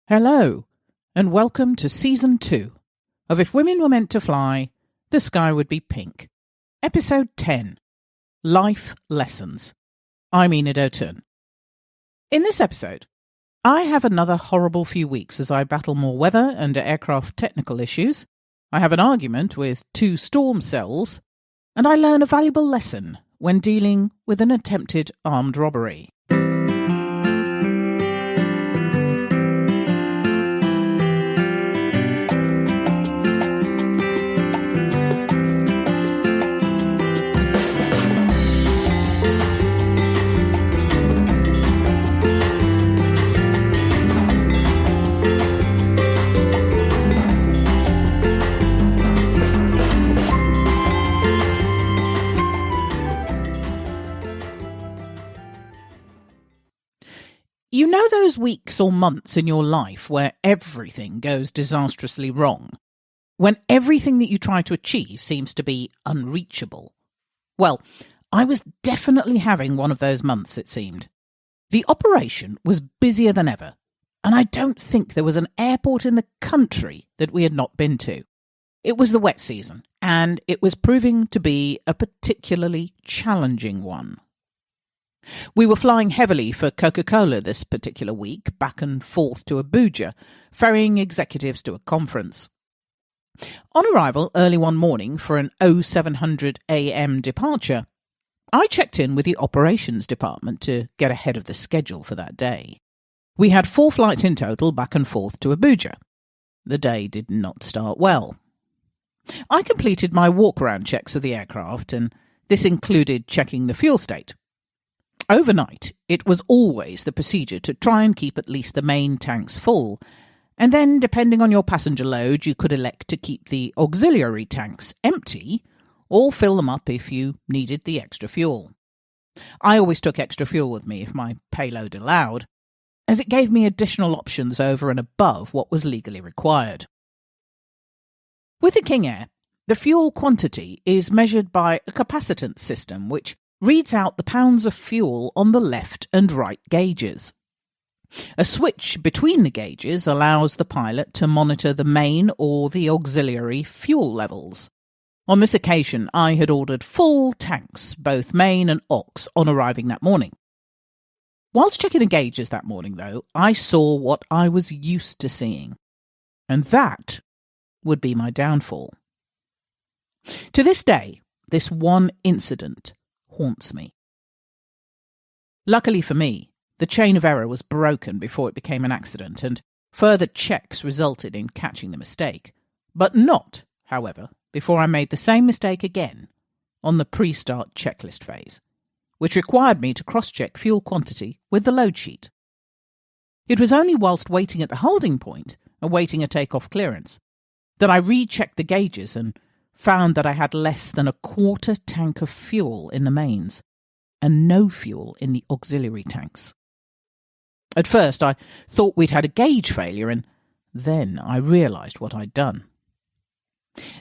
Hello, and welcome to Season 2 of If Women Were Meant to Fly, the Sky Would Be Pink. Episode 10, Life Lessons. I'm Enid O'Toole. In this episode, I have another horrible few weeks as I battle more weather and aircraft technical issues. I have an argument with 2 storm cells, and I learn a valuable lesson when dealing with an attempted armed robbery. You know those weeks or months in your life where everything goes disastrously wrong? When everything that you try to achieve seems to be unreachable? Well, I was definitely having one of those months, it seemed. The operation was busier than ever, and I don't think there was an airport in the country that we had not been to. It was the wet season, and it was proving to be a particularly challenging one. We were flying heavily for Coca-Cola this particular week, back and forth to Abuja, ferrying executives to a conference. On arrival early one morning for an 0700 AM departure, I checked in with the operations department to get ahead of the schedule for that day. We had 4 flights in total back and forth to Abuja. The day did not start well. I completed my walk-around checks of the aircraft, and this included checking the fuel state. Overnight, it was always the procedure to try and keep at least the main tanks full, and then, depending on your passenger load, you could elect to keep the auxiliary tanks empty or fill them up if you needed the extra fuel. I always took extra fuel with me if my payload allowed, as it gave me additional options over and above what was legally required. With the King Air, the fuel quantity is measured by a capacitance system which reads out the pounds of fuel on the left and right gauges. A switch between the gauges allows the pilot to monitor the main or the auxiliary fuel levels. On this occasion, I had ordered full tanks, both main and aux, on arriving that morning. Whilst checking the gauges that morning, though, I saw what I was used to seeing, and that would be my downfall. To this day, this one incident haunts me. Luckily for me, the chain of error was broken before it became an accident, and further checks resulted in catching the mistake. But not, however, before I made the same mistake again on the pre-start checklist phase, which required me to cross-check fuel quantity with the load sheet. It was only whilst waiting at the holding point, awaiting a takeoff clearance, that I rechecked the gauges and found that I had less than a quarter tank of fuel in the mains and no fuel in the auxiliary tanks. At first I thought we'd had a gauge failure, and then I realised what I'd done.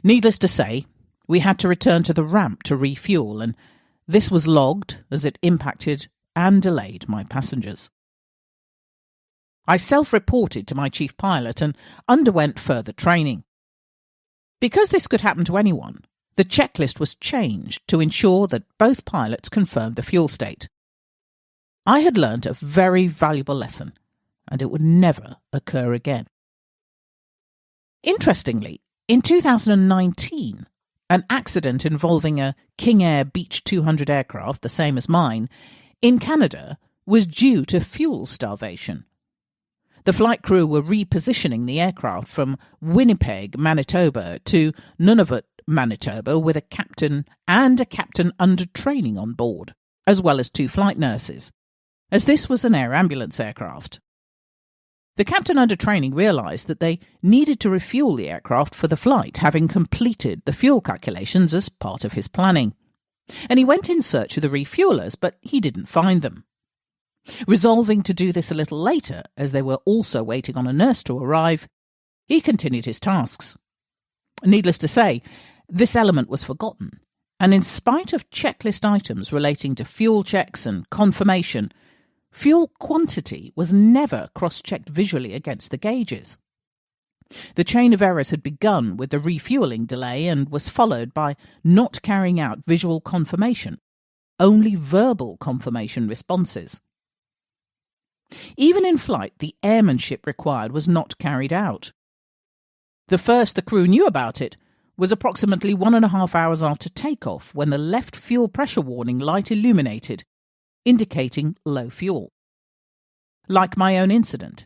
Needless to say, we had to return to the ramp to refuel, and this was logged as it impacted and delayed my passengers. I self-reported to my chief pilot and underwent further training. Because this could happen to anyone, the checklist was changed to ensure that both pilots confirmed the fuel state. I had learnt a very valuable lesson, and it would never occur again. Interestingly, in 2019, an accident involving a King Air Beech 200 aircraft, the same as mine, in Canada was due to fuel starvation. The flight crew were repositioning the aircraft from Winnipeg, Manitoba to Nunavut, Manitoba, with a captain and a captain under training on board, as well as 2 flight nurses, as this was an air ambulance aircraft. The captain under training realised that they needed to refuel the aircraft for the flight, having completed the fuel calculations as part of his planning, and he went in search of the refuelers, but he didn't find them. Resolving to do this a little later, as they were also waiting on a nurse to arrive, he continued his tasks. Needless to say, this element was forgotten, and in spite of checklist items relating to fuel checks and confirmation, fuel quantity was never cross-checked visually against the gauges. The chain of errors had begun with the refuelling delay and was followed by not carrying out visual confirmation, only verbal confirmation responses. Even in flight, the airmanship required was not carried out. The first the crew knew about it was approximately 1.5 hours after takeoff, when the left fuel pressure warning light illuminated, indicating low fuel. Like my own incident,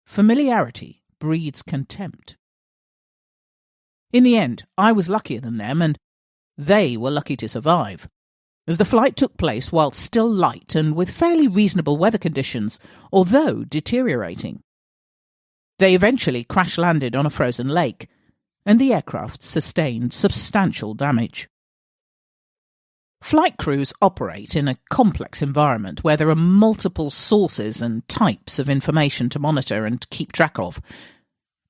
familiarity breeds contempt. In the end, I was luckier than them, and they were lucky to survive, as the flight took place while still light and with fairly reasonable weather conditions, although deteriorating. They eventually crash-landed on a frozen lake, and the aircraft sustained substantial damage. Flight crews operate in a complex environment where there are multiple sources and types of information to monitor and keep track of.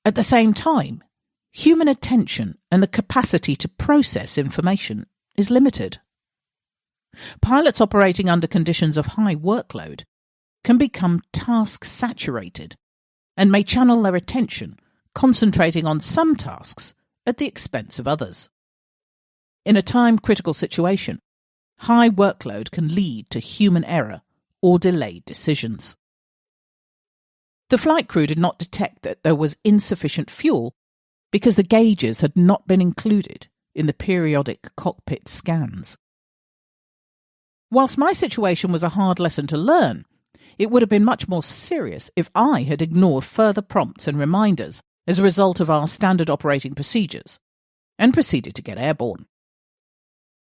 At the same time, human attention and the capacity to process information is limited. Pilots operating under conditions of high workload can become task-saturated and may channel their attention, concentrating on some tasks at the expense of others. In a time-critical situation, high workload can lead to human error or delayed decisions. The flight crew did not detect that there was insufficient fuel because the gauges had not been included in the periodic cockpit scans. Whilst my situation was a hard lesson to learn, it would have been much more serious if I had ignored further prompts and reminders as a result of our standard operating procedures and proceeded to get airborne.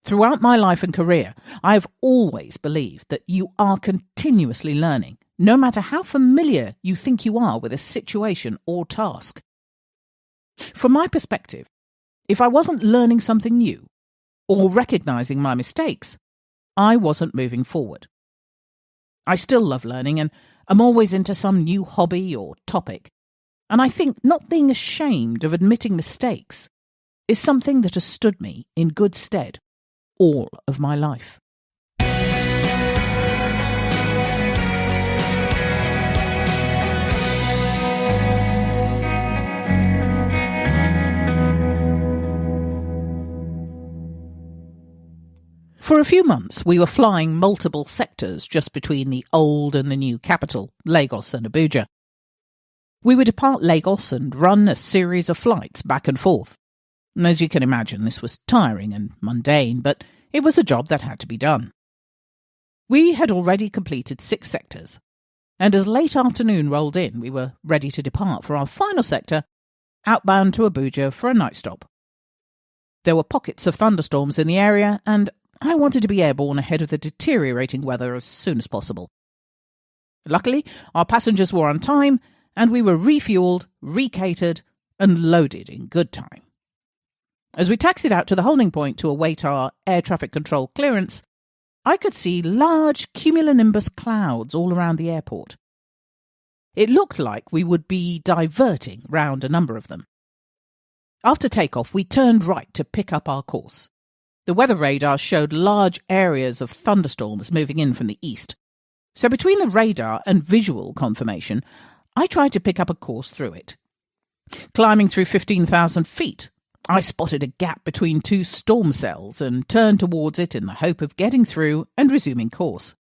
Throughout my life and career, I have always believed that you are continuously learning, no matter how familiar you think you are with a situation or task. From my perspective, if I wasn't learning something new or recognizing my mistakes, I wasn't moving forward. I still love learning and am always into some new hobby or topic, and I think not being ashamed of admitting mistakes is something that has stood me in good stead all of my life. For a few months, we were flying multiple sectors just between the old and the new capital, Lagos and Abuja. We would depart Lagos and run a series of flights back and forth. As you can imagine, this was tiring and mundane, but it was a job that had to be done. We had already completed 6 sectors, and as late afternoon rolled in, we were ready to depart for our final sector, outbound to Abuja for a night stop. There were pockets of thunderstorms in the area, and I wanted to be airborne ahead of the deteriorating weather as soon as possible. Luckily, our passengers were on time, and we were refueled, recatered, and loaded in good time. As we taxied out to the holding point to await our air traffic control clearance, I could see large cumulonimbus clouds all around the airport. It looked like we would be diverting round a number of them. After takeoff, we turned right to pick up our course. The weather radar showed large areas of thunderstorms moving in from the east, so between the radar and visual confirmation, I tried to pick up a course through it. Climbing through 15,000 feet, I spotted a gap between 2 storm cells and turned towards it in the hope of getting through and resuming course.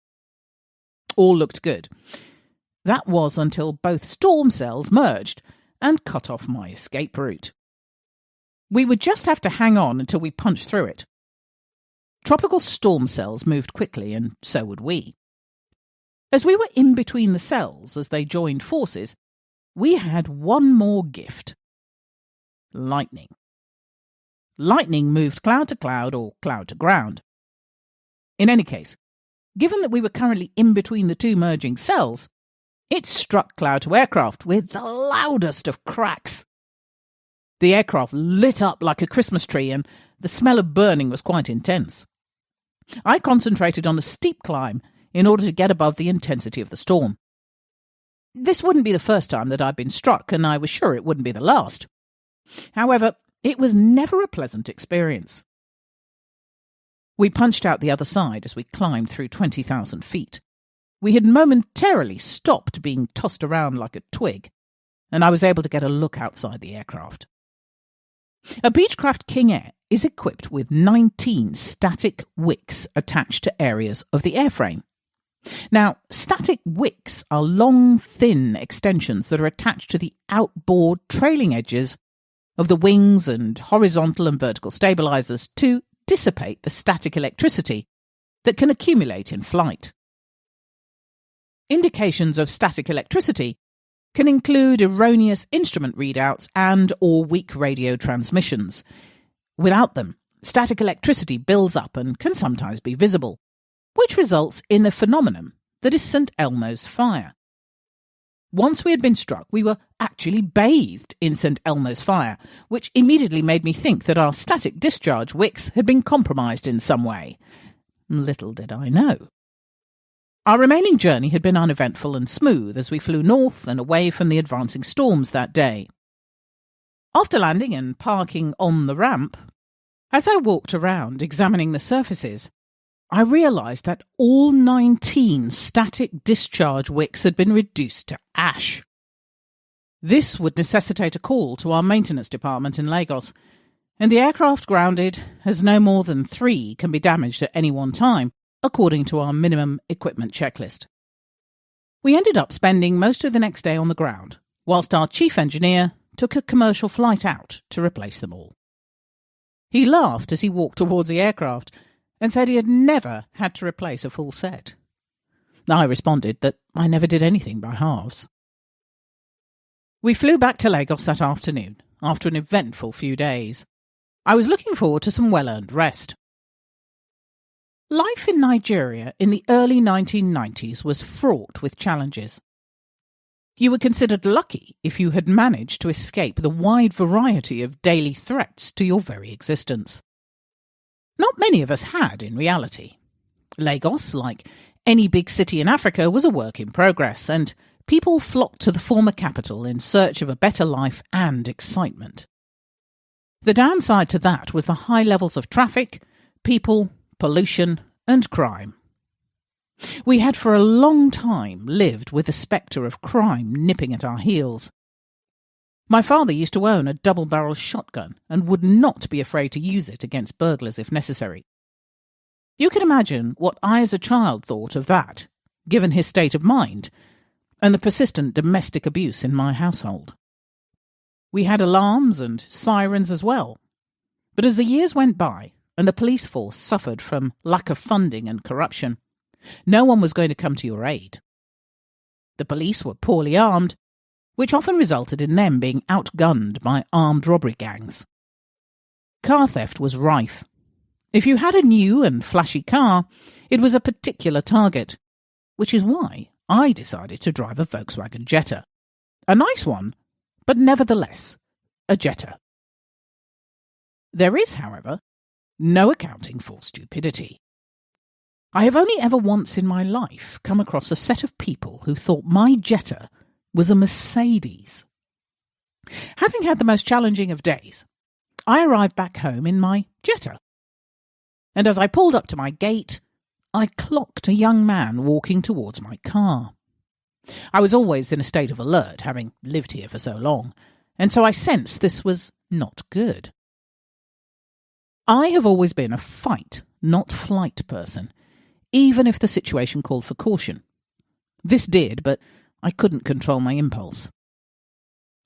All looked good. That was until both storm cells merged and cut off my escape route. We would just have to hang on until we punched through it. Tropical storm cells moved quickly, and so would we. As we were in between the cells as they joined forces, we had one more gift. Lightning. Lightning moved cloud to cloud or cloud to ground. In any case, given that we were currently in between the 2 merging cells, it struck cloud to aircraft with the loudest of cracks. The aircraft lit up like a Christmas tree, and the smell of burning was quite intense. I concentrated on a steep climb in order to get above the intensity of the storm. This wouldn't be the first time that I'd been struck, and I was sure it wouldn't be the last. However, it was never a pleasant experience. We punched out the other side as we climbed through 20,000 feet. we had momentarily stopped being tossed around like a twig, and I was able to get a look outside the aircraft. A Beechcraft King Air is equipped with 19 static wicks attached to areas of the airframe. Now, static wicks are long, thin extensions that are attached to the outboard trailing edges of the wings and horizontal and vertical stabilizers to dissipate the static electricity that can accumulate in flight. Indications of static electricity can include erroneous instrument readouts and or weak radio transmissions. Without them, static electricity builds up and can sometimes be visible, which results in the phenomenon that is St. Elmo's fire. Once we had been struck, we were actually bathed in St. Elmo's fire, which immediately made me think that our static discharge wicks had been compromised in some way. Little did I know. Our remaining journey had been uneventful and smooth as we flew north and away from the advancing storms that day. After landing and parking on the ramp, as I walked around examining the surfaces, I realised that all 19 static discharge wicks had been reduced to ash. This would necessitate a call to our maintenance department in Lagos, and the aircraft grounded, as no more than 3 can be damaged at any one time, according to our minimum equipment checklist. We ended up spending most of the next day on the ground, whilst our chief engineer took a commercial flight out to replace them all. He laughed as he walked towards the aircraft and said he had never had to replace a full set. I responded that I never did anything by halves. We flew back to Lagos that afternoon, after an eventful few days. I was looking forward to some well-earned rest. Life in Nigeria in the early 1990s was fraught with challenges. You were considered lucky if you had managed to escape the wide variety of daily threats to your very existence. Not many of us had, in reality. Lagos, like any big city in Africa, was a work in progress, and people flocked to the former capital in search of a better life and excitement. The downside to that was the high levels of traffic, people, pollution, and crime. We had for a long time lived with the spectre of crime nipping at our heels. My father used to own a double-barrel shotgun and would not be afraid to use it against burglars if necessary. You can imagine what I as a child thought of that, given his state of mind, and the persistent domestic abuse in my household. We had alarms and sirens as well, but as the years went by and the police force suffered from lack of funding and corruption, no one was going to come to your aid. The police were poorly armed, which often resulted in them being outgunned by armed robbery gangs. Car theft was rife. If you had a new and flashy car, it was a particular target, which is why I decided to drive a Volkswagen Jetta. A nice one, but nevertheless, a Jetta. There is, however, no accounting for stupidity. I have only ever once in my life come across a set of people who thought my Jetta was a Mercedes. Having had the most challenging of days, I arrived back home in my Jetta. And as I pulled up to my gate, I clocked a young man walking towards my car. I was always in a state of alert, having lived here for so long, and so I sensed this was not good. I have always been a fight, not flight person, even if the situation called for caution. This did, but I couldn't control my impulse.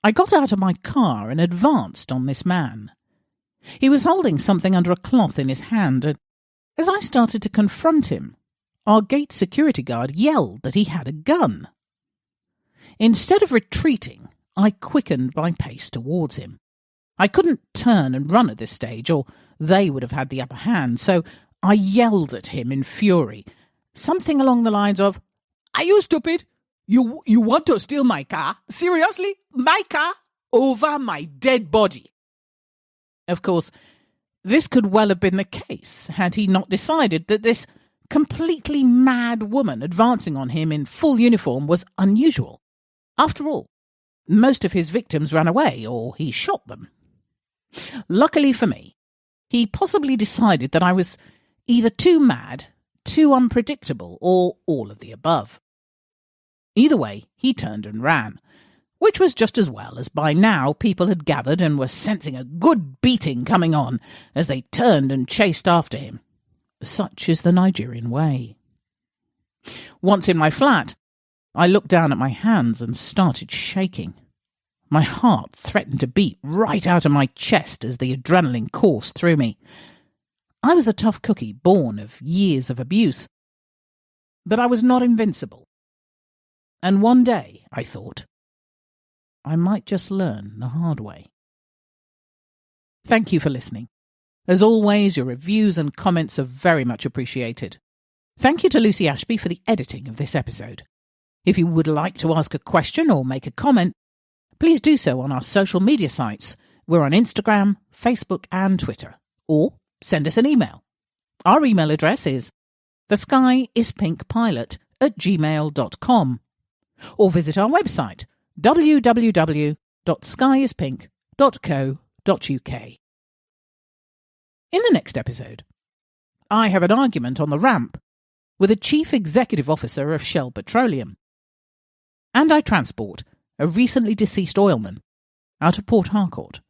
I got out of my car and advanced on this man. He was holding something under a cloth in his hand, and as I started to confront him, our gate security guard yelled that he had a gun. Instead of retreating, I quickened my pace towards him. I couldn't turn and run at this stage, or they would have had the upper hand, so I yelled at him in fury, something along the lines of, "Are you stupid? You want to steal my car? Seriously? My car? Over my dead body?" Of course, this could well have been the case had he not decided that this completely mad woman advancing on him in full uniform was unusual. After all, most of his victims ran away or he shot them. Luckily for me, he possibly decided that I was either too mad, too unpredictable, or all of the above. Either way, he turned and ran, which was just as well, as by now people had gathered and were sensing a good beating coming on as they turned and chased after him. Such is the Nigerian way. Once in my flat, I looked down at my hands and started shaking. My heart threatened to beat right out of my chest as the adrenaline coursed through me. I was a tough cookie born of years of abuse, but I was not invincible. And one day, I thought, I might just learn the hard way. Thank you for listening. As always, your reviews and comments are very much appreciated. Thank you to Lucy Ashby for the editing of this episode. If you would like to ask a question or make a comment, please do so on our social media sites. We're on Instagram, Facebook and Twitter. Or send us an email. Our email address is theskyIspinkpilot@gmail.com. Or visit our website, www.skyispink.co.uk. In the next episode, I have an argument on the ramp with a chief executive officer of Shell Petroleum. And I transport a recently deceased oilman out of Port Harcourt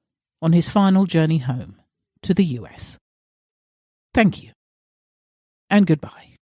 on his final journey home to the US. Thank you, and goodbye.